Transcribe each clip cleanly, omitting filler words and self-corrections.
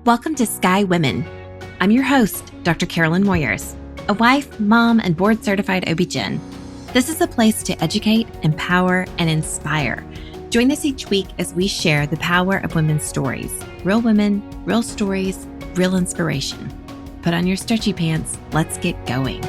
Welcome to Sky Women. I'm your host, Dr. Carolyn Moyers, a wife, mom, and board-certified OB-GYN. This is a place to educate, empower, and inspire. Join us each week as we share the power of women's stories. Real women, real stories, real inspiration. Put on your stretchy pants. Let's get going.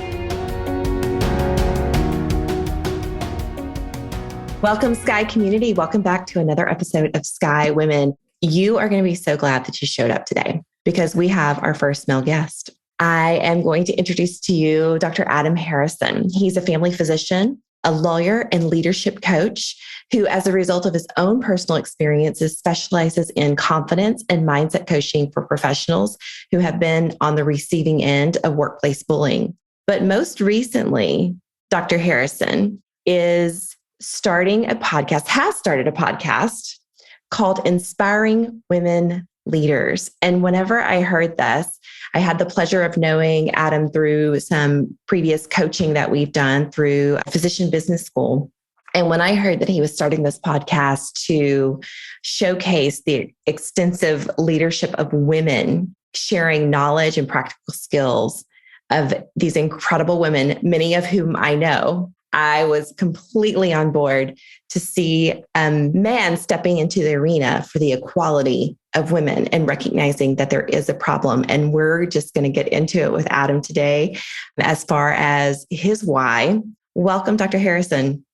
Welcome, Sky community. Welcome back to another episode of Sky Women. You are going to be so glad that you showed up today because we have our first male guest. I am going to introduce to you Dr. Adam Harrison. He's a family physician, a lawyer, and leadership coach who, as a result of his own personal experiences, specializes in confidence and mindset coaching for professionals who have been on the receiving end of workplace bullying. But most recently, Dr. Harrison has started a podcast called Inspiring Women Leaders. And whenever I heard this, I had the pleasure of knowing Adam through some previous coaching that we've done through a physician business school. And when I heard that he was starting this podcast to showcase the extensive leadership of women, sharing knowledge and practical skills of these incredible women, many of whom I know, I was completely on board to see a man stepping into the arena for the equality of women and recognizing that there is a problem. And we're just going to get into it with Adam today as far as his why. Welcome, Dr. Harrison.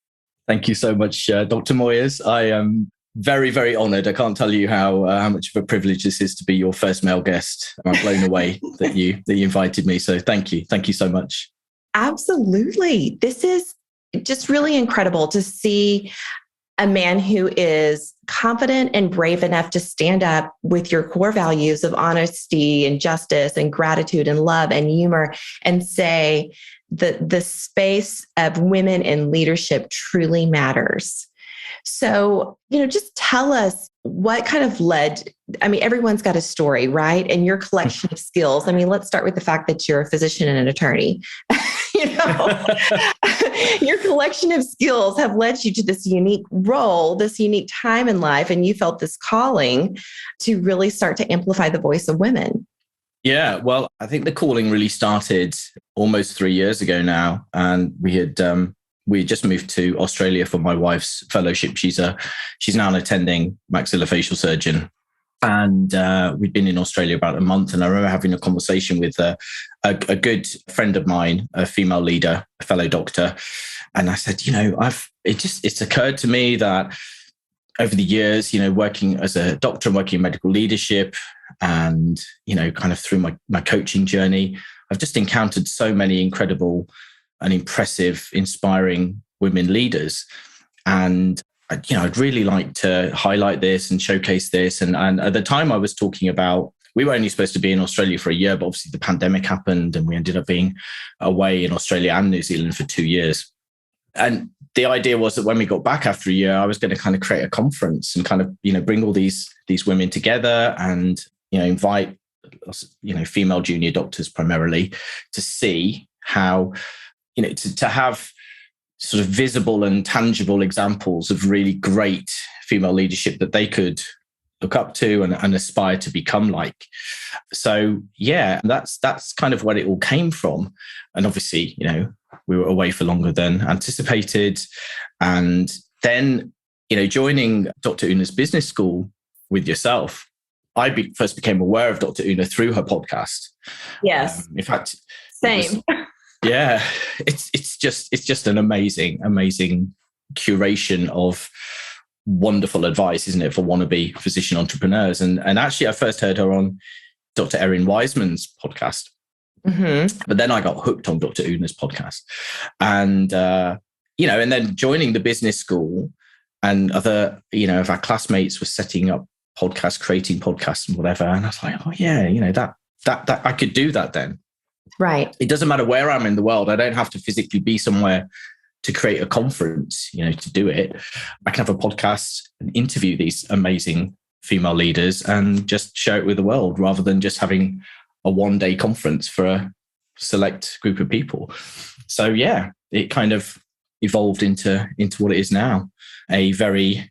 Thank you so much, Dr. Moyers. I am very, very honored. I can't tell you how much of a privilege this is to be your first male guest. I'm blown away that you invited me. So thank you. Thank you so much. Absolutely. This is just really incredible to see a man who is confident and brave enough to stand up with your core values of honesty and justice and gratitude and love and humor and say that the space of women in leadership truly matters. So, just tell us what kind of everyone's got a story, right? And your collection of skills. Let's start with the fact that you're a physician and an attorney. Your collection of skills have led you to this unique role, this unique time in life, and you felt this calling to really start to amplify the voice of women. Yeah, well, I think the calling really started almost 3 years ago now, and we had just moved to Australia for my wife's fellowship. She's now an attending maxillofacial surgeon. And we'd been in Australia about a month. And I remember having a conversation with a good friend of mine, a female leader, a fellow doctor. And I said, it's occurred to me that over the years, working as a doctor and working in medical leadership and, kind of through my coaching journey, I've just encountered so many incredible and impressive, inspiring women leaders. And I'd really like to highlight this and showcase this. And at the time I was talking about, we were only supposed to be in Australia for a year, but obviously the pandemic happened and we ended up being away in Australia and New Zealand for 2 years. And the idea was that when we got back after a year, I was going to kind of create a conference and kind of, bring all these women together and, invite, female junior doctors primarily to see how, to have sort of visible and tangible examples of really great female leadership that they could look up to and aspire to become like. So yeah, that's kind of where it all came from. And obviously, we were away for longer than anticipated. And then, joining Dr. Una's business school with yourself, I first became aware of Dr. Una through her podcast. Yes. In fact, same. Yeah, it's just an amazing curation of wonderful advice, isn't it, for wannabe physician entrepreneurs? And actually, I first heard her on Dr. Erin Wiseman's podcast, but then I got hooked on Dr. Una's podcast, and and then joining the business school, and other of our classmates were setting up podcasts, creating podcasts, and whatever. And I was like, oh yeah, that I could do that then. Right. It doesn't matter where I'm in the world. I don't have to physically be somewhere to create a conference, to do it. I can have a podcast and interview these amazing female leaders and just share it with the world rather than just having a one-day conference for a select group of people. So yeah, it kind of evolved into what it is now, a very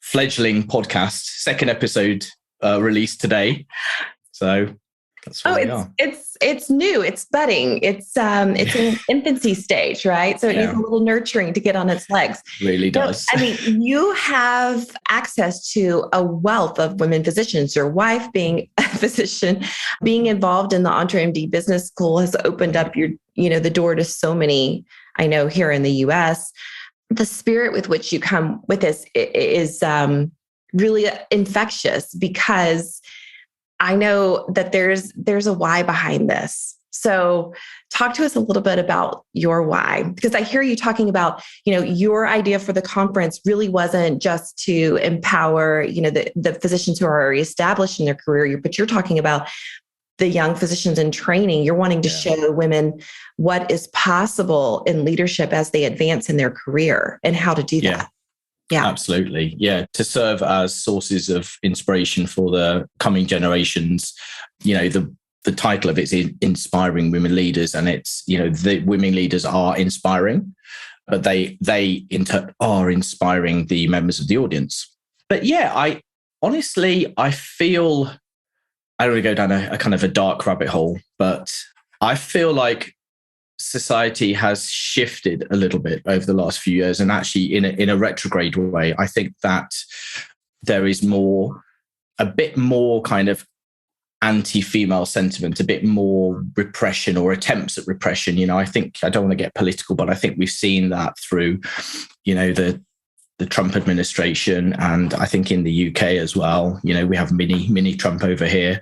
fledgling podcast, second episode released today. So that's where we are. It's new. It's budding. It's in infancy stage, right? So it needs a little nurturing to get on its legs. Really does. I mean, you have access to a wealth of women physicians. Your wife being a physician, being involved in the EntreMD Business School has opened up the door to so many. I know here in the U.S., the spirit with which you come with this is really infectious, because I know that there's a why behind this. So talk to us a little bit about your why, because I hear you talking about, your idea for the conference really wasn't just to empower, the physicians who are already established in their career, but you're talking about the young physicians in training. You're wanting to show women what is possible in leadership as they advance in their career and how to do that. Yeah, absolutely. Yeah. To serve as sources of inspiration for the coming generations. The title of it is Inspiring Women Leaders. And it's, the women leaders are inspiring, but they are inspiring the members of the audience. But I feel, I don't want to go down a kind of a dark rabbit hole, but I feel like society has shifted a little bit over the last few years, and actually in a retrograde way. I think that there is a bit more kind of anti-female sentiment, a bit more repression or attempts at repression. I think, I don't want to get political, but I think we've seen that through, the Trump administration, and I think in the UK as well. We have mini Trump over here,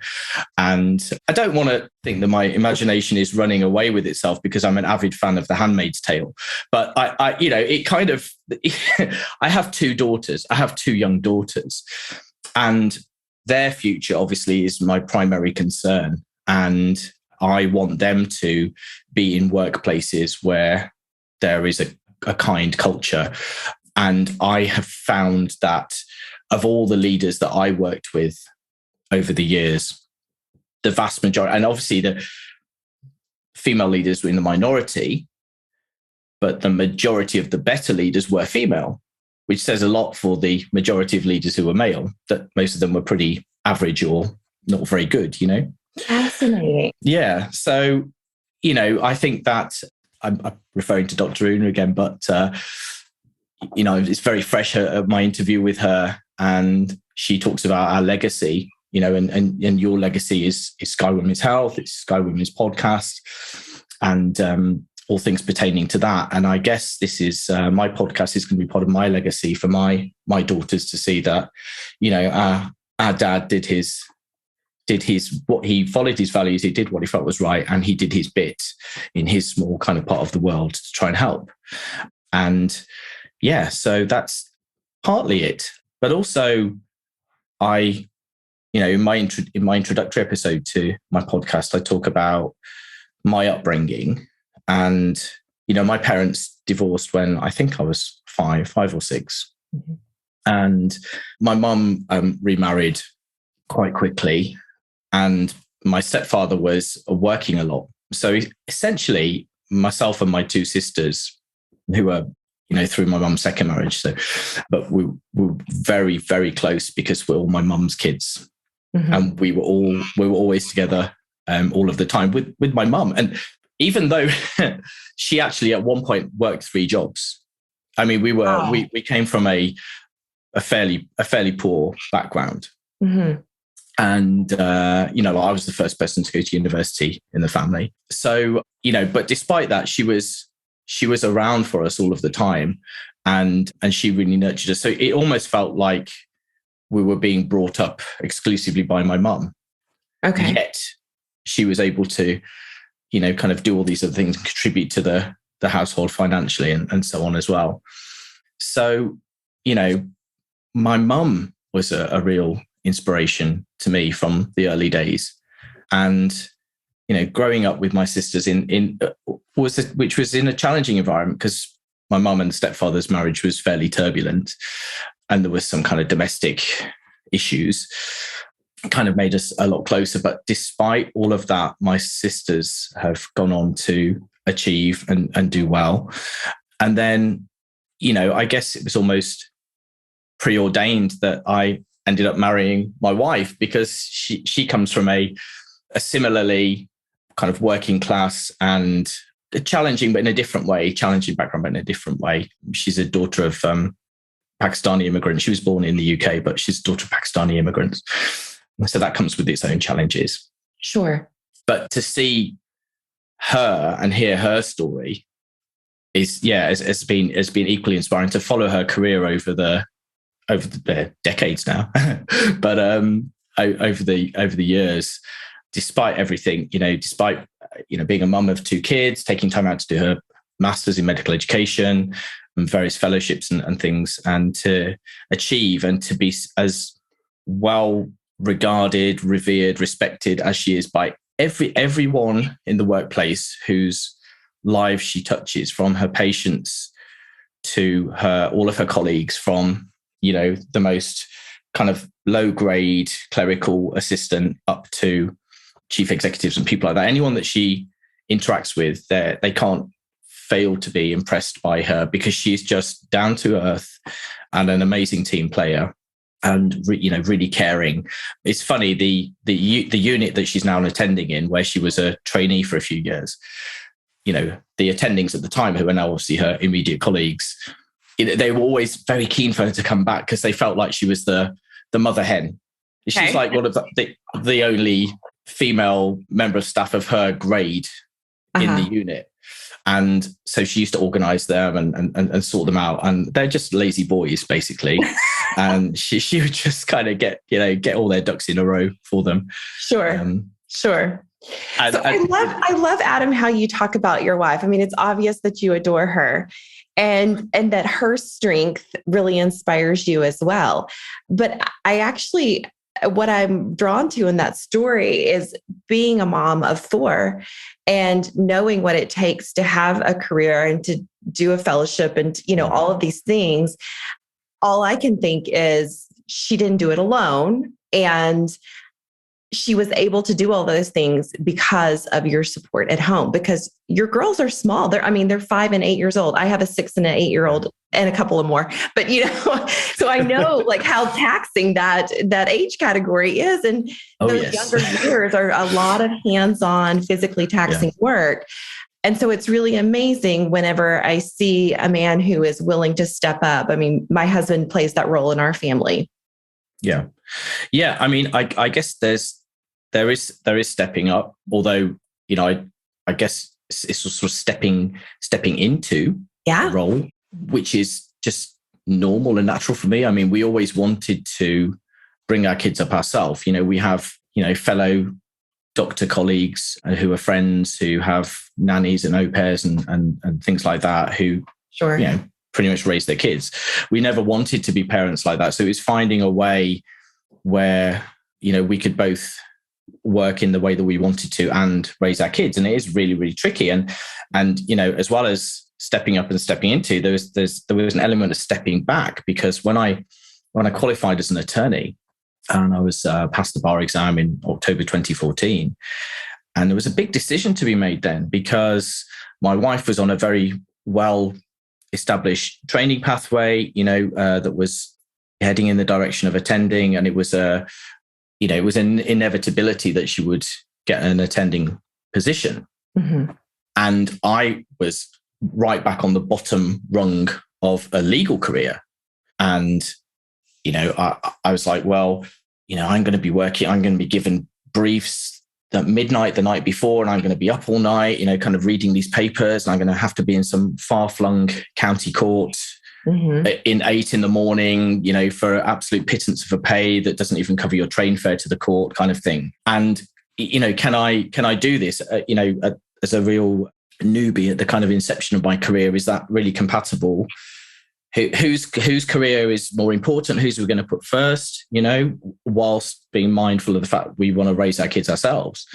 and I don't want to think that my imagination is running away with itself, because I'm an avid fan of The Handmaid's Tale. But I it kind of, I have two daughters. I have two young daughters, and their future obviously is my primary concern, and I want them to be in workplaces where there is a kind culture. And I have found that of all the leaders that I worked with over the years, the vast majority, and obviously the female leaders were in the minority, but the majority of the better leaders were female, which says a lot for the majority of leaders who were male, that most of them were pretty average or not very good, Fascinating. Yeah. So, I think that I'm referring to Dr. Una again, but it's very fresh, my interview with her, and she talks about our legacy, and your legacy is Sky Women's Health, it's Sky Women's Podcast, and all things pertaining to that. And I guess this is my podcast is going to be part of my legacy for my daughters, to see that, our dad did his what he followed his values, he did what he felt was right, and he did his bit in his small kind of part of the world to try and help. And so that's partly it. But also, in my introductory episode to my podcast, I talk about my upbringing. And, my parents divorced when I think I was five or six. Mm-hmm. And my mum remarried quite quickly. And my stepfather was working a lot. So essentially, myself and my two sisters, who were through my mum's second marriage. So, but we were very, very close, because we're all my mum's kids. Mm-hmm. And we were always together all of the time with my mum. And even though she actually at one point worked 3 jobs, I mean, we came from a fairly poor background. Mm-hmm. And, I was the first person to go to university in the family. So, but despite that, she was around for us all of the time, and she really nurtured us. So it almost felt like we were being brought up exclusively by my mum. Okay. Yet she was able to, kind of do all these other things and contribute to the household financially and so on as well. So, my mum was a real inspiration to me from the early days. And growing up with my sisters which was in a challenging environment, because my mum and stepfather's marriage was fairly turbulent, and there was some kind of domestic issues, kind of made us a lot closer. But despite all of that, my sisters have gone on to achieve and do well. And then, I guess it was almost preordained that I ended up marrying my wife because she comes from a similarly kind of working class and challenging, but in a different way, challenging background, but in a different way. She's a daughter of Pakistani immigrants. She was born in the UK, but she's a daughter of Pakistani immigrants. So that comes with its own challenges. Sure. But to see her and hear her story has been equally inspiring. To follow her career over the decades now, but over the years, despite everything, despite being a mum of 2 kids, taking time out to do her master's in medical education and various fellowships and things, and to achieve and to be as well regarded, revered, respected as she is by everyone in the workplace whose lives she touches, from her patients to all of her colleagues, from the most kind of low grade clerical assistant up to chief executives and people like that. Anyone that she interacts with, they can't fail to be impressed by her, because she's just down to earth and an amazing team player, and really caring. It's funny, the unit that she's now attending in, where she was a trainee for a few years, the attendings at the time, who are now obviously her immediate colleagues, they were always very keen for her to come back, because they felt like she was the mother hen. She's like one of the only female member of staff of her grade in the unit. And so she used to organize them and sort them out. And they're just lazy boys, basically. And she would just kind of get all their ducks in a row for them. Sure. Sure. I love, Adam, how you talk about your wife. I mean, it's obvious that you adore her, and that her strength really inspires you as well. But what I'm drawn to in that story is being a mom of 4 and knowing what it takes to have a career and to do a fellowship and, all of these things. All I can think is she didn't do it alone. And she was able to do all those things because of your support at home, because your girls are small. They're 5 and 8 years old. I have a 6 and an 8-year-old and a couple of more, but so I know like how taxing that age category is. And those younger years are a lot of hands-on, physically taxing work. And so it's really amazing whenever I see a man who is willing to step up. I mean, my husband plays that role in our family. Yeah. Yeah. I mean, I guess there is stepping up, although, I guess it's sort of stepping into a role, which is just normal and natural for me. I mean, we always wanted to bring our kids up ourselves. We have, fellow doctor colleagues who are friends, who have nannies and au pairs and things like that, who, pretty much raise their kids. We never wanted to be parents like that. So it's finding a way where, we could both work in the way that we wanted to and raise our kids. And it is really, really tricky. And as well as stepping up and stepping into, there was an element of stepping back, because when I qualified as an attorney, and I was passed the bar exam in October 2014, and there was a big decision to be made then, because my wife was on a very well established training pathway, that was heading in the direction of attending, and it was an inevitability that she would get an attending position. Mm-hmm. And I was right back on the bottom rung of a legal career. And, I was like, well, I'm going to be working, I'm going to be given briefs at midnight the night before, and I'm going to be up all night, kind of reading these papers, and I'm going to have to be in some far-flung county court in 8 a.m, for absolute pittance of a pay that doesn't even cover your train fare to the court, kind of thing. And, can I do this, as a real newbie at the kind of inception of my career? Is that really compatible? Whose career is more important? Who's we going to put first, whilst being mindful of the fact we want to raise our kids ourselves?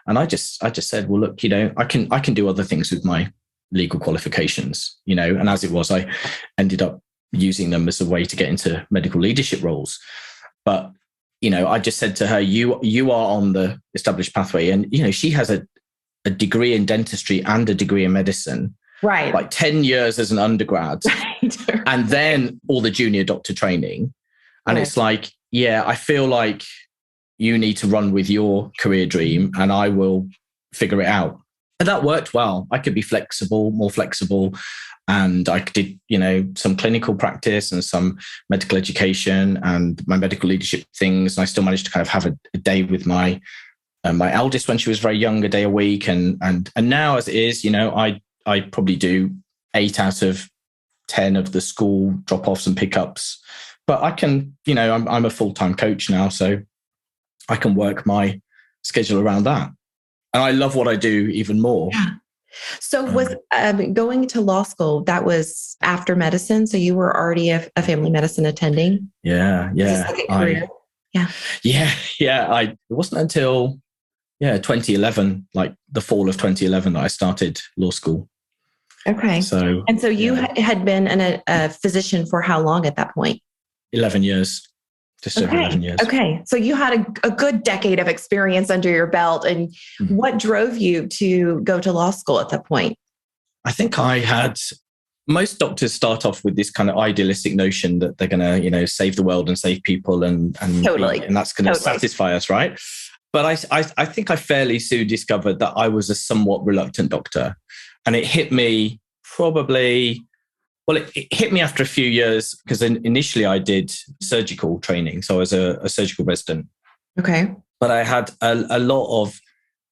And I just said, well, look, I can do other things with my legal qualifications, and as it was, I ended up using them as a way to get into medical leadership roles. But, I just said to her, you are on the established pathway. And, she has a degree in dentistry and a degree in medicine. Right. Like 10 years as an undergrad, and then all the junior doctor training. And it's like, yeah, I feel like you need to run with your career dream and I will figure it out. And that worked well. I could be flexible, more flexible. And I did, some clinical practice and some medical education and my medical leadership things. And I still managed to kind of have a day with my eldest when she was very young, a day a week. And now as it is, I probably do 8 out of 10 of the school drop-offs and pickups. But I can, I'm a full-time coach now, so I can work my schedule around that. And I love what I do even more. Yeah. So was going to law school, that was after medicine? So you were already a family medicine attending? Yeah. Career? It wasn't until 2011, like the fall of 2011, that I started law school. Okay. So you had been a physician for how long at that point? 11 years. Just over 11 years. Okay. So you had a good decade of experience under your belt. And what drove you to go to law school at that point? I think most doctors start off with this kind of idealistic notion that they're going to, save the world and save people and that's going to satisfy us, right? But I think I fairly soon discovered that I was a somewhat reluctant doctor. And it hit me it hit me after a few years, because initially I did surgical training. So I was a surgical resident. Okay. But I had a lot of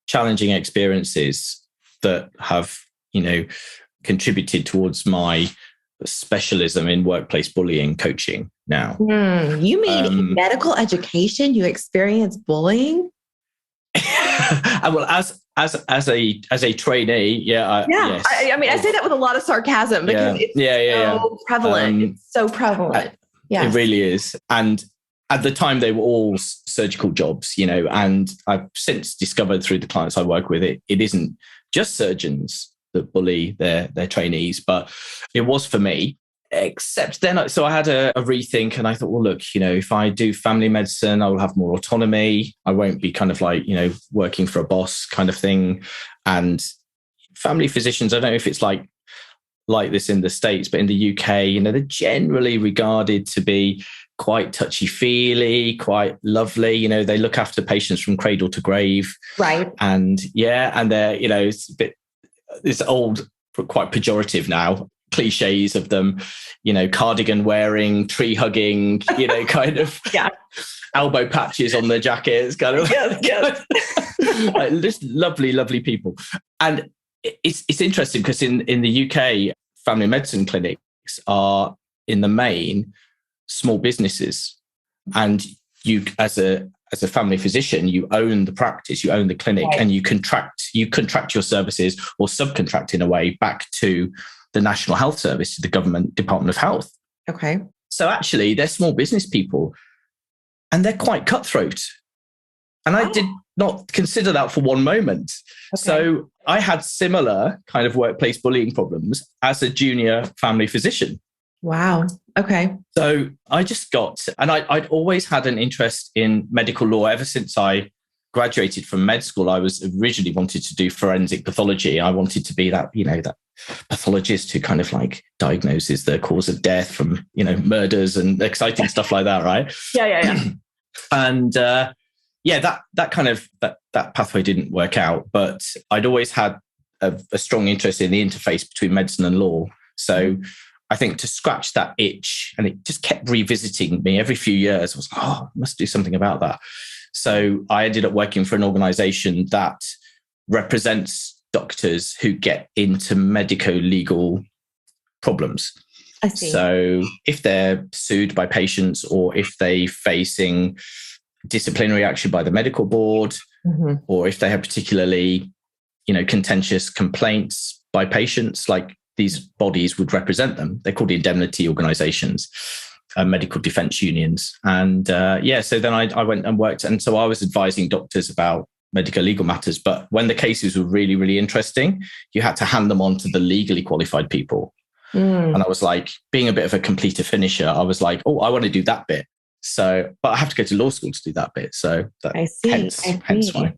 challenging experiences that have, contributed towards my specialism in workplace bullying coaching now. You mean in medical education, you experienced bullying? Well, as a trainee, yes. I say that with a lot of sarcasm because it's so prevalent. It's so prevalent. Yeah, it really is. And at the time, they were all surgical jobs, and I've since discovered through the clients I work with, it isn't just surgeons that bully their trainees, but it was for me. Except then, so I had a rethink and I thought, well, look, if I do family medicine, I will have more autonomy. I won't be kind of like, working for a boss kind of thing. And family physicians, I don't know if it's like this in the States, but in the UK, they're generally regarded to be quite touchy-feely, quite lovely. They look after patients from cradle to grave. Right. And they're, it's a bit, it's old, quite pejorative now. Cliches of them, cardigan wearing, tree hugging, kind of elbow patches on their jackets, kind of like just lovely people. And it's interesting because in the UK, family medicine clinics are in the main small businesses, and you as a family physician, you own the practice, you own the clinic, right. And you contract your services or subcontract in a way back to the National Health Service, to the government Department of Health. Okay. So actually, they're small business people and they're quite cutthroat. And I did not consider that for one moment. Okay. So I had similar kind of workplace bullying problems as a junior family physician. Wow. Okay. So I just I'd always had an interest in medical law ever since I graduated from med school. I was originally wanted to do forensic pathology. I wanted to be that, that pathologist who kind of like diagnoses the cause of death from, murders and exciting stuff like that. Right. Yeah. And that kind of, that pathway didn't work out, but I'd always had a strong interest in the interface between medicine and law. So I think to scratch that itch, and it just kept revisiting me every few years, I was like, I must do something about that. So I ended up working for an organization that represents doctors who get into medico-legal problems. I see. So if they're sued by patients or if they're facing disciplinary action by the medical board, or if they have particularly, contentious complaints by patients, like these bodies would represent them. They're called indemnity organizations. Medical defense unions. And so then I went and worked. And so I was advising doctors about medical legal matters. But when the cases were really, really interesting, you had to hand them on to the legally qualified people. And I was like, being a bit of a completer finisher, I was like, I want to do that bit. So, but I have to go to law school to do that bit. So that, I see. Hence why.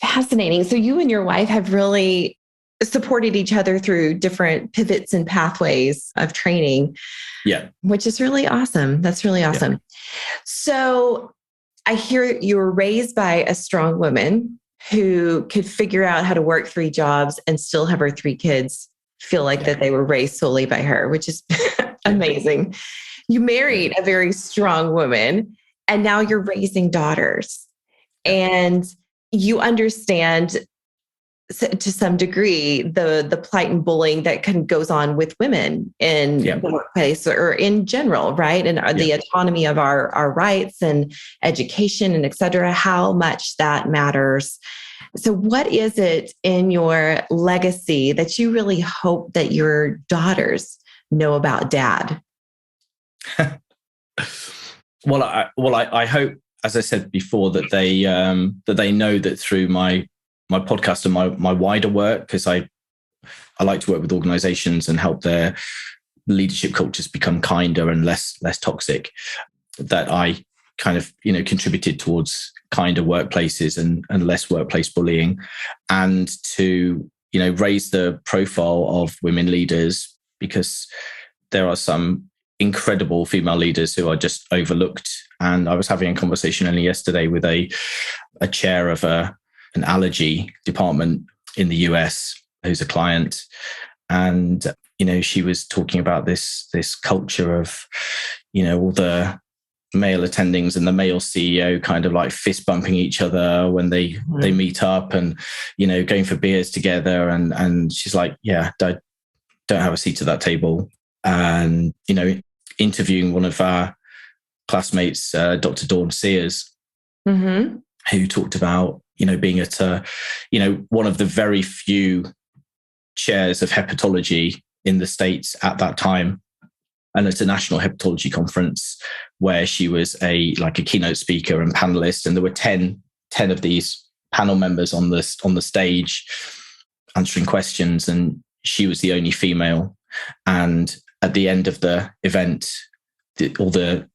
Fascinating. So you and your wife have really supported each other through different pivots and pathways of training. Yeah. Which is really awesome. That's really awesome. Yeah. So I hear you were raised by a strong woman who could figure out how to work 3 jobs and still have her 3 kids feel like that they were raised solely by her, which is amazing. You married a very strong woman and now you're raising daughters and you understand to some degree the plight and bullying that goes on with women in the workplace or in general, right? And the autonomy of our rights and education and et cetera, how much that matters. So what is it in your legacy that you really hope that your daughters know about Dad? Well, I hope, as I said before, that they know that through my podcast and my wider work, because I like to work with organizations and help their leadership cultures become kinder and less toxic, that I kind of, contributed towards kinder workplaces and less workplace bullying, and to, raise the profile of women leaders, because there are some incredible female leaders who are just overlooked. And I was having a conversation only yesterday with a chair of an allergy department in the US who's a client. And, she was talking about this culture of, all the male attendings and the male CEO kind of like fist bumping each other when they meet up and, going for beers together. And she's like, yeah, don't have a seat at that table. And, interviewing one of our classmates, Dr. Dawn Sears, who talked about, being at one of the very few chairs of hepatology in the States at that time. And it's a national hepatology conference where she was a keynote speaker and panelist. And there were 10 of these panel members on the stage answering questions. And she was the only female. And at the end of the event, the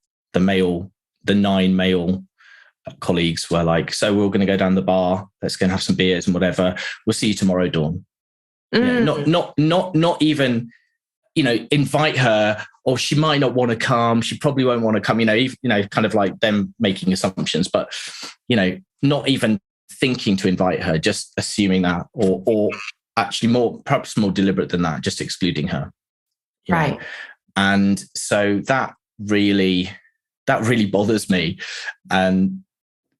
9 male colleagues were like, so we're all going to go down the bar. Let's go and have some beers and whatever. We'll see you tomorrow, Dawn. Not even, invite her, or she might not want to come. She probably won't want to come, kind of like them making assumptions, but, not even thinking to invite her, just assuming that, or actually perhaps more deliberate than that, just excluding her. Right. And so that really bothers me. And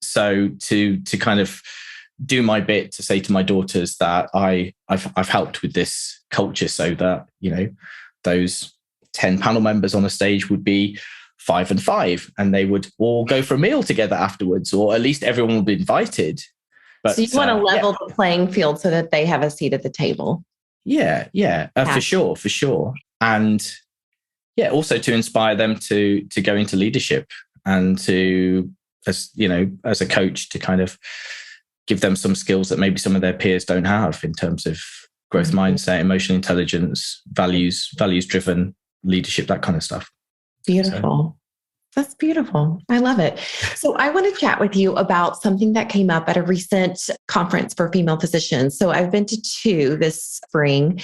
so to kind of do my bit to say to my daughters that I've helped with this culture so that, those 10 panel members on a stage would be 5 and 5, and they would all go for a meal together afterwards, or at least everyone will be invited. But, so you want to level the playing field so that they have a seat at the table. For sure. And also to inspire them to go into leadership, and to, as a coach, to kind of give them some skills that maybe some of their peers don't have in terms of growth mindset, emotional intelligence, values-driven leadership, that kind of stuff. Beautiful. That's beautiful. I love it. So I want to chat with you about something that came up at a recent conference for female physicians. So I've been to 2 this spring,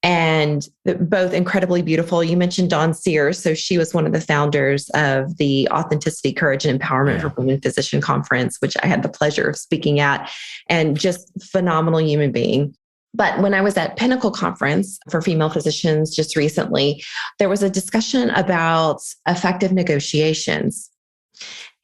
and both incredibly beautiful. You mentioned Dawn Sears. So she was one of the founders of the Authenticity, Courage, and Empowerment for Women Physician Conference, which I had the pleasure of speaking at, and just phenomenal human being. But when I was at Pinnacle Conference for female physicians just recently, there was a discussion about effective negotiations.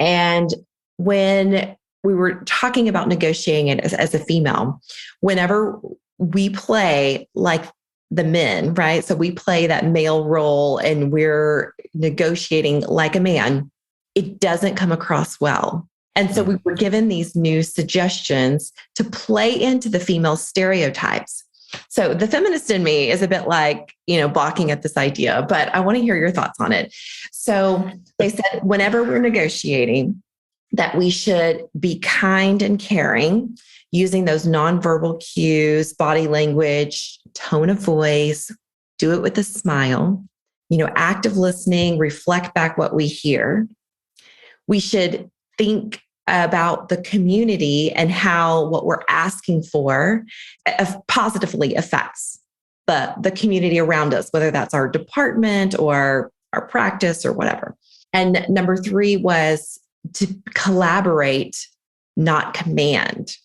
And when we were talking about negotiating it as a female, whenever we play like the men, right? So we play that male role and we're negotiating like a man, it doesn't come across well. And so we were given these new suggestions to play into the female stereotypes. So the feminist in me is a bit like, balking at this idea, but I want to hear your thoughts on it. So they said, whenever we're negotiating, that we should be kind and caring, using those nonverbal cues, body language, tone of voice, do it with a smile, active listening, reflect back what we hear. We should think about the community and how what we're asking for positively affects the community around us, whether that's our department or our practice or whatever. And number 3 was to collaborate, not command.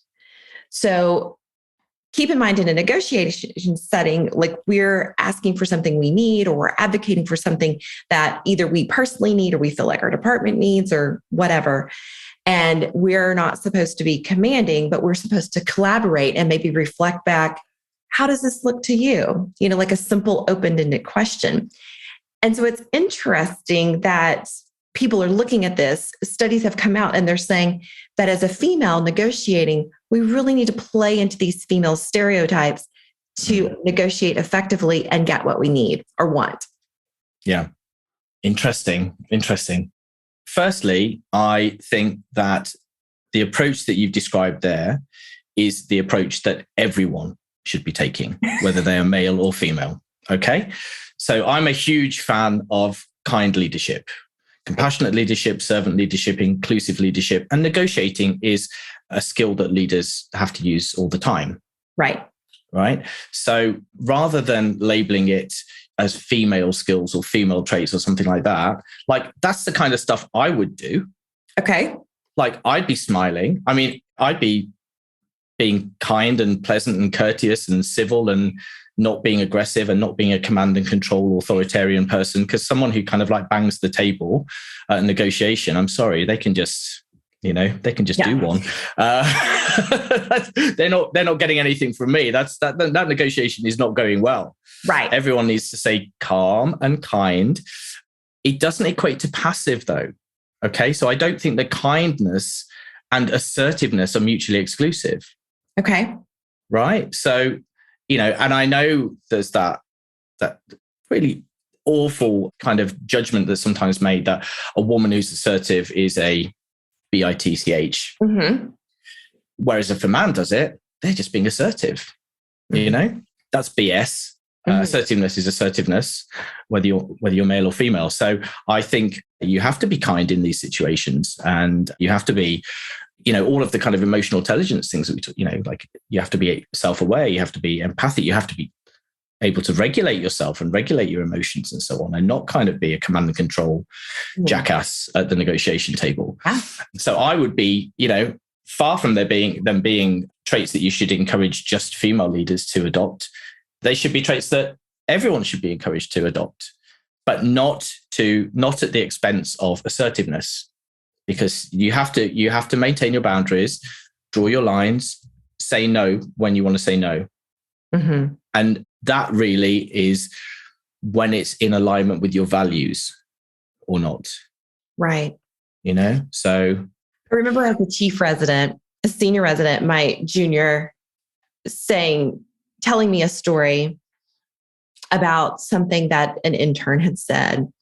So keep in mind, in a negotiation setting, like we're asking for something we need, or we're advocating for something that either we personally need or we feel like our department needs or whatever. And we're not supposed to be commanding, but we're supposed to collaborate and maybe reflect back. How does this look to you? Like a simple open-ended question. And so it's interesting that people are looking at this. Studies have come out and they're saying that as a female negotiating, we really need to play into these female stereotypes to negotiate effectively and get what we need or want. Yeah. Interesting. Firstly, I think that the approach that you've described there is the approach that everyone should be taking, whether they are male or female. Okay. So I'm a huge fan of kind leadership, compassionate leadership, servant leadership, inclusive leadership, and negotiating is a skill that leaders have to use all the time. Right. So rather than labeling it as female skills or female traits or something like that, like that's the kind of stuff I would do. Okay. Like I'd be smiling. I mean, I'd be being kind and pleasant and courteous and civil and not being aggressive and not being a command and control authoritarian person, because someone who kind of like bangs the table at a negotiation, I'm sorry, they can just do one. They're not getting anything from me. That negotiation is not going well. Right. Everyone needs to say calm and kind. It doesn't equate to passive though. Okay. So I don't think the kindness and assertiveness are mutually exclusive. Okay. Right. So, and I know there's that really awful kind of judgment that's sometimes made that a woman who's assertive is a bitch. Mm-hmm. Whereas if a man does it, they're just being assertive. Mm-hmm. That's BS. Mm-hmm. Assertiveness is assertiveness, whether you're male or female. So I think you have to be kind in these situations, and you have to be, all of the kind of emotional intelligence things that we talk, like you have to be self-aware, you have to be empathic, you have to be able to regulate yourself and regulate your emotions and so on, and not kind of be a command and control jackass at the negotiation table. So I would be, far from them being traits that you should encourage just female leaders to adopt. They should be traits that everyone should be encouraged to adopt, but not at the expense of assertiveness, because you have to maintain your boundaries, draw your lines, say no when you want to say no. Mm-hmm. And that really is when it's in alignment with your values or not. Right. So I remember as a senior resident, my junior telling me a story about something that an intern had said.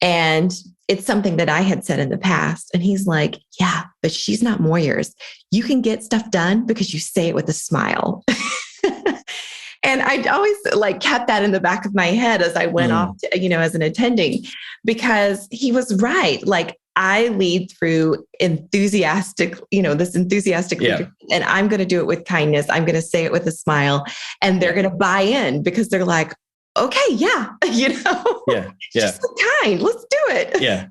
And it's something that I had said in the past. And he's like, yeah, but she's not Moyers. You can get stuff done because you say it with a smile. And I always kept that in the back of my head as I went off to, as an attending, because he was right. Like I lead through enthusiastic leadership, and I'm going to do it with kindness. I'm going to say it with a smile, and they're going to buy in because they're like, okay, yeah, just kind, let's do it. Yeah.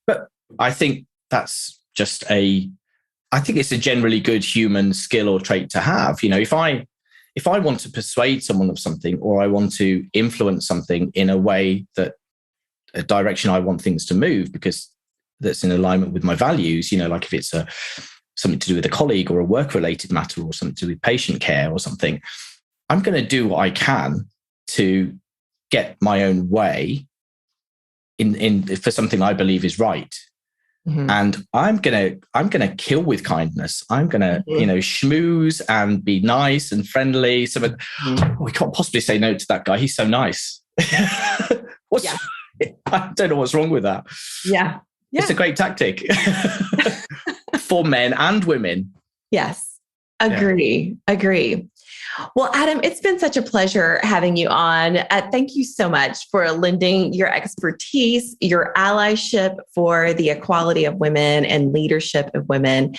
But I think that's I think it's a generally good human skill or trait to have. If I want to persuade someone of something, or I want to influence something in a way that a direction I want things to move, because that's in alignment with my values, like if it's something to do with a colleague or a work-related matter or something to do with patient care or something, I'm going to do what I can to get my own way in for something I believe is right. Mm-hmm. And I'm gonna kill with kindness. I'm gonna, schmooze and be nice and friendly. So that we can't possibly say no to that guy. He's so nice. I don't know what's wrong with that. Yeah. It's a great tactic for men and women. Yes. Agree. Well, Adam, it's been such a pleasure having you on. Thank you so much for lending your expertise, your allyship for the equality of women and leadership of women,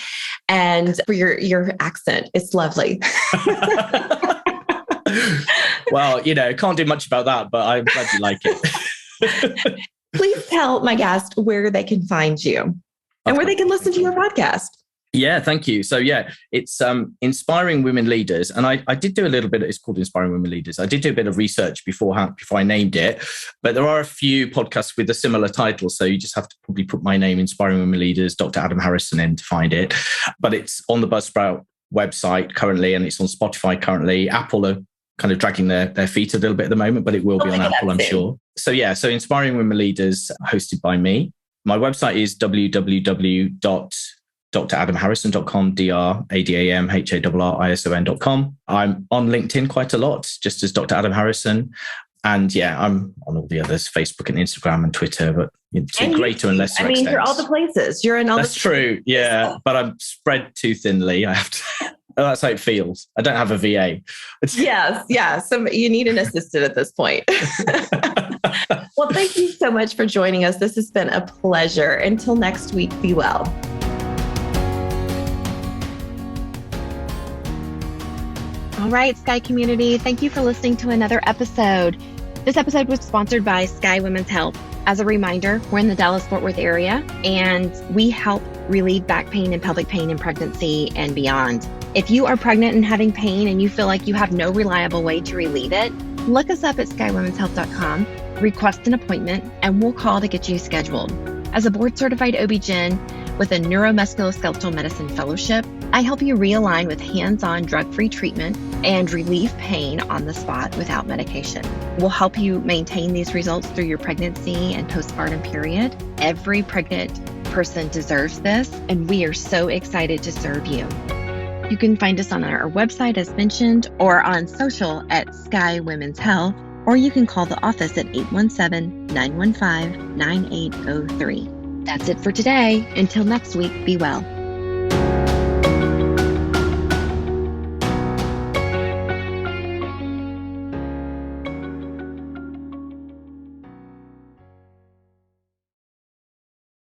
and for your accent. It's lovely. Well, can't do much about that, but I'm glad you like it. Please tell my guest where they can find you and where they can listen to your podcast. Yeah, thank you. So it's Inspiring Women Leaders. And I did do a little bit, it's called Inspiring Women Leaders. I did do a bit of research beforehand before I named it, but there are a few podcasts with a similar title. So you just have to probably put my name, Inspiring Women Leaders, Dr. Adam Harrison, in to find it. But it's on the Buzzsprout website currently, and it's on Spotify currently. Apple are kind of dragging their feet a little bit at the moment, but it will be on Apple, I'm sure. So so Inspiring Women Leaders, hosted by me. My website is www.dradamharrison.com, DRADAMHARRISON.com. I'm on LinkedIn quite a lot, just as Dr. Adam Harrison. And I'm on all the others, Facebook and Instagram and Twitter, but to greater and lesser extent. You're all the places. You're in all That's true. Yeah. But I'm spread too thinly. I have to. That's how it feels. I don't have a VA. Yes. Yeah. So you need an assistant at this point. Well, thank you so much for joining us. This has been a pleasure. Until next week, be well. All right, Sky community, thank you for listening to another episode. This episode was sponsored by Sky Women's Health. As a reminder, we're in the Dallas-Fort Worth area, and we help relieve back pain and pelvic pain in pregnancy and beyond. If you are pregnant and having pain and you feel like you have no reliable way to relieve it, look us up at skywomenshealth.com, request an appointment, and we'll call to get you scheduled. As a board-certified OB-GYN with a neuromusculoskeletal medicine fellowship, I help you realign with hands-on drug-free treatment and relieve pain on the spot without medication. We'll help you maintain these results through your pregnancy and postpartum period. Every pregnant person deserves this, and we are so excited to serve you. You can find us on our website, as mentioned, or on social at Sky Women's Health, or you can call the office at 817-915-9803. That's it for today. Until next week, be well.